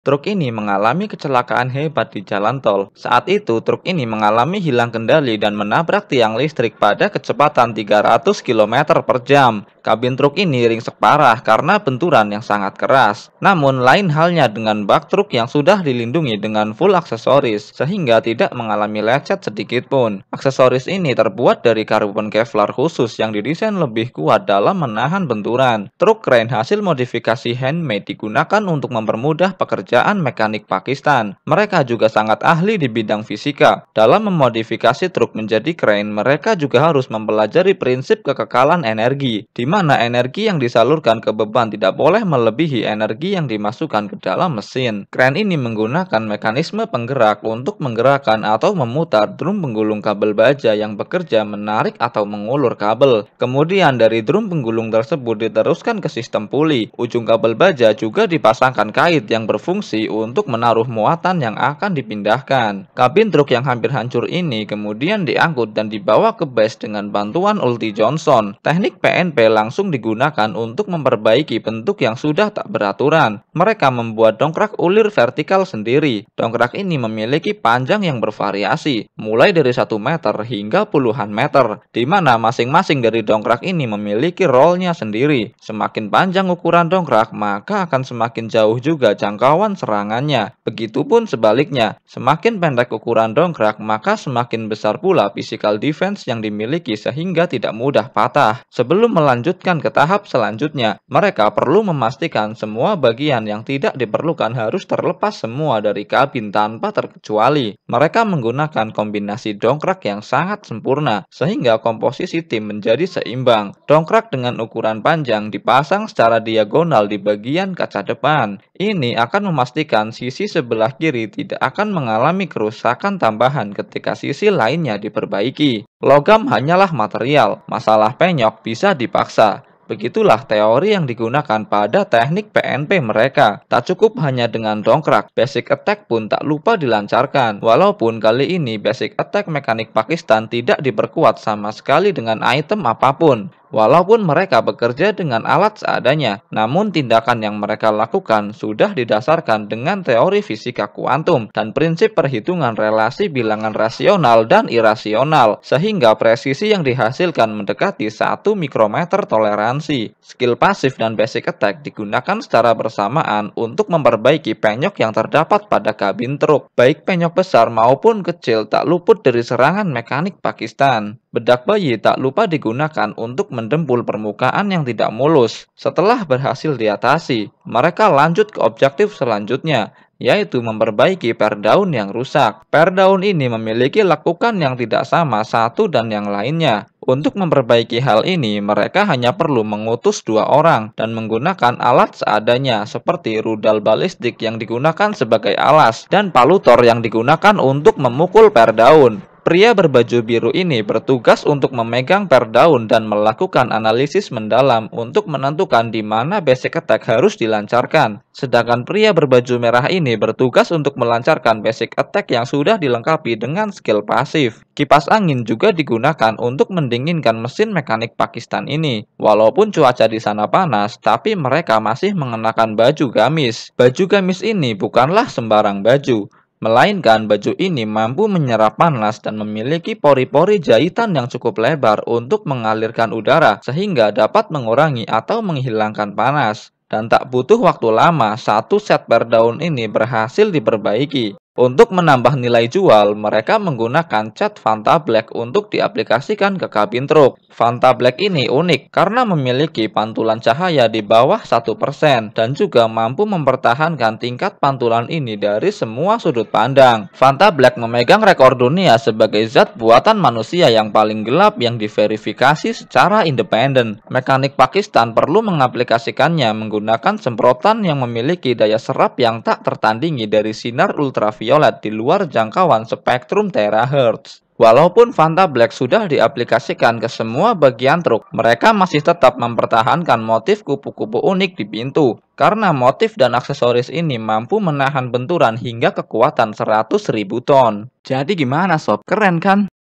Truk ini mengalami kecelakaan hebat di jalan tol. Saat itu, truk ini mengalami hilang kendali dan menabrak tiang listrik pada kecepatan 300 km per jam. Kabin truk ini ringsek parah karena benturan yang sangat keras. Namun, lain halnya dengan bak truk yang sudah dilindungi dengan full aksesoris, sehingga tidak mengalami lecet sedikit pun. Aksesoris ini terbuat dari karbon Kevlar khusus yang didesain lebih kuat dalam menahan benturan. Truk keren hasil modifikasi handmade digunakan untuk mempermudah pekerjaan mekanik Pakistan. Mereka juga sangat ahli di bidang fisika. Dalam memodifikasi truk menjadi keren, mereka juga harus mempelajari prinsip kekekalan energi, di mana energi yang disalurkan ke beban tidak boleh melebihi energi yang dimasukkan ke dalam mesin. Kren ini menggunakan mekanisme penggerak untuk menggerakkan atau memutar drum penggulung kabel baja yang bekerja menarik atau mengulur kabel. Kemudian dari drum penggulung tersebut diteruskan ke sistem puli. Ujung kabel baja juga dipasangkan kait yang berfungsi untuk menaruh muatan yang akan dipindahkan. Kabin truk yang hampir hancur ini kemudian diangkut dan dibawa ke base dengan bantuan ulti Johnson. Teknik PNP langsung digunakan untuk memperbaiki bentuk yang sudah tak beraturan. Mereka membuat dongkrak ulir vertikal sendiri. Dongkrak ini memiliki panjang yang bervariasi, mulai dari 1 meter hingga puluhan meter, di mana masing-masing dari dongkrak ini memiliki rollnya sendiri. Semakin panjang ukuran dongkrak, maka akan semakin jauh juga jangkauan serangannya. Begitupun sebaliknya, semakin pendek ukuran dongkrak, maka semakin besar pula physical defense yang dimiliki sehingga tidak mudah patah. Sebelum melanjutkan ke tahap selanjutnya, mereka perlu memastikan semua bagian yang tidak diperlukan harus terlepas semua dari kabin tanpa terkecuali. Mereka menggunakan kombinasi dongkrak yang sangat sempurna, sehingga komposisi tim menjadi seimbang. Dongkrak dengan ukuran panjang dipasang secara diagonal di bagian kaca depan. Ini akan memastikan sisi sebelah kiri tidak akan mengalami kerusakan tambahan ketika sisi lainnya diperbaiki. Logam hanyalah material, masalah penyok bisa dipaksa. Begitulah teori yang digunakan pada teknik PNP mereka. Tak cukup hanya dengan dongkrak, basic attack pun tak lupa dilancarkan. Walaupun kali ini basic attack mekanik Pakistan tidak diperkuat sama sekali dengan item apapun. Walaupun mereka bekerja dengan alat seadanya, namun tindakan yang mereka lakukan sudah didasarkan dengan teori fisika kuantum dan prinsip perhitungan relasi bilangan rasional dan irasional, sehingga presisi yang dihasilkan mendekati 1 mikrometer toleransi. Skill pasif dan basic attack digunakan secara bersamaan untuk memperbaiki penyok yang terdapat pada kabin truk. Baik penyok besar maupun kecil tak luput dari serangan mekanik Pakistan. Bedak bayi tak lupa digunakan untuk mendempul permukaan yang tidak mulus. Setelah berhasil diatasi, mereka lanjut ke objektif selanjutnya, yaitu memperbaiki per daun yang rusak. Per daun ini memiliki lekukan yang tidak sama satu dan yang lainnya. Untuk memperbaiki hal ini, mereka hanya perlu mengutus 2 orang dan menggunakan alat seadanya seperti rudal balistik yang digunakan sebagai alas dan palutor yang digunakan untuk memukul per daun. Pria berbaju biru ini bertugas untuk memegang per daun dan melakukan analisis mendalam untuk menentukan di mana basic attack harus dilancarkan. Sedangkan pria berbaju merah ini bertugas untuk melancarkan basic attack yang sudah dilengkapi dengan skill pasif. Kipas angin juga digunakan untuk mendinginkan mesin mekanik Pakistan ini. Walaupun cuaca di sana panas, tapi mereka masih mengenakan baju gamis. Baju gamis ini bukanlah sembarang baju, melainkan baju ini mampu menyerap panas dan memiliki pori-pori jahitan yang cukup lebar untuk mengalirkan udara sehingga dapat mengurangi atau menghilangkan panas. Dan tak butuh waktu lama, 1 set per daun ini berhasil diperbaiki. Untuk menambah nilai jual, mereka menggunakan cat Vanta Black untuk diaplikasikan ke kabin truk. Vanta Black ini unik karena memiliki pantulan cahaya di bawah 1% dan juga mampu mempertahankan tingkat pantulan ini dari semua sudut pandang. Vanta Black memegang rekor dunia sebagai zat buatan manusia yang paling gelap yang diverifikasi secara independen. Mekanik Pakistan perlu mengaplikasikannya menggunakan semprotan yang memiliki daya serap yang tak tertandingi dari sinar ultraviolet di luar jangkauan spektrum terahertz. Walaupun Vanta Black sudah diaplikasikan ke semua bagian truk, mereka masih tetap mempertahankan motif kupu-kupu unik di pintu. Karena motif dan aksesoris ini mampu menahan benturan hingga kekuatan 100.000 ton. Jadi gimana sob? Keren kan?